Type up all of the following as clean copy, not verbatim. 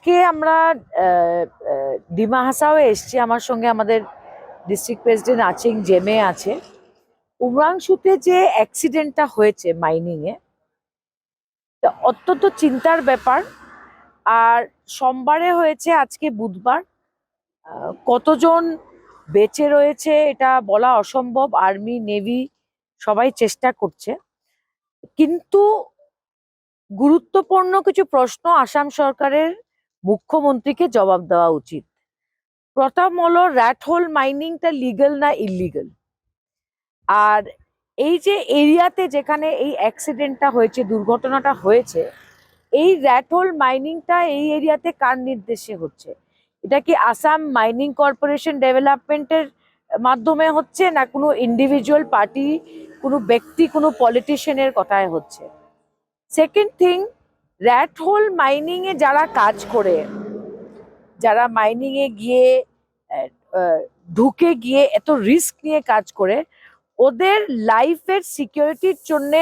আজকে আমরা ডিমা হাসাও এসছি, আমার সঙ্গে আমাদের ডিস্ট্রিক্ট প্রেসিডেন্ট আছেন, জেমে আছে। উমরাংশুতে যে অ্যাক্সিডেন্টটা হয়েছে মাইনিং এ, অত্যন্ত চিন্তার ব্যাপার। আর সোমবারে হয়েছে, আজকে বুধবার। কতজন বেঁচে রয়েছে এটা বলা অসম্ভব। আর্মি, নেভি সবাই চেষ্টা করছে, কিন্তু গুরুত্বপূর্ণ কিছু প্রশ্ন আসাম সরকারের মুখ্যমন্ত্রীকে জবাব দেওয়া উচিত। প্রথম হলো, র্যাট হোল মাইনিংটা লিগ্যাল না ইললিগাল? আর এই যে এরিয়াতে যেখানে এই অ্যাক্সিডেন্টটা হয়েছে, দুর্ঘটনাটা হয়েছে, এই র্যাট হোল মাইনিংটা এই এরিয়াতে কার নির্দেশে হচ্ছে? এটা কি আসাম মাইনিং কর্পোরেশন ডেভেলপমেন্টের মাধ্যমে হচ্ছে, না কোনো ইন্ডিভিজুয়াল পার্টি, কোনো ব্যক্তি, কোনো পলিটিশিয়ানের কথায় হচ্ছে? Second thing, rat hole mining এ যারা কাজ করে, যারা মাইনিং এ গিয়ে ঢুকে গিয়ে এত রিস্ক নিয়ে কাজ করে, ওদের লাইফের সিকিউরিটির জন্য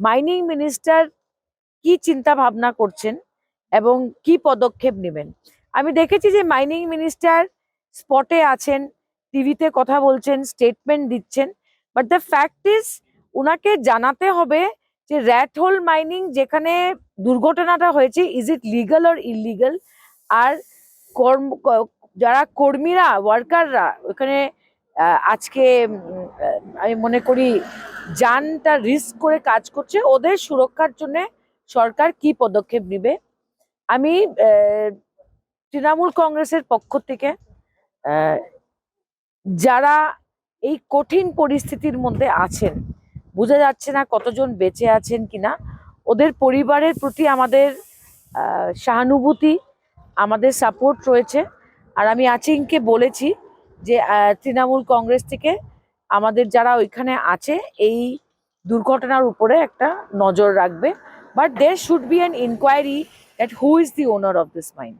মাইনিং মিনিস্টার কি চিন্তা ভাবনা করছেন এবং কি পদক্ষেপ নেবেন? আমি দেখেছি যে মাইনিং মিনিস্টার স্পটে আছেন, টিভিতে কথা বলছেন, স্টেটমেন্ট দিচ্ছেন, বাট দ্য ফ্যাক্ট ইজ ওনাকে জানাতে হবে যে র্যাট হোল মাইনিং যেখানে দুর্ঘটনাটা হয়েছে, is it legal or illegal? আর যারা কর্মীরা, ওয়ার্কাররা ওখানে আজকে আমি মনে করি জানটা রিস্ক করে কাজ করছে, ওদের সুরক্ষার জন্য সরকার কি পদক্ষেপ নেবে? আমি তৃণমূল কংগ্রেসের পক্ষ থেকে যারা এই কঠিন পরিস্থিতির মধ্যে আছেন, বোঝা যাচ্ছে না কতজন বেঁচে আছেন কিনা, ওদের পরিবারের প্রতি আমাদের সহানুভূতি, আমাদের সাপোর্ট রয়েছে। আর আমি আচিংকে বলেছি যে তৃণমূল কংগ্রেস থেকে আমাদের যারা ওইখানে আছে এই দুর্ঘটনার উপরে একটা নজর রাখবে, but there should be an inquiry that who is the owner of this mine.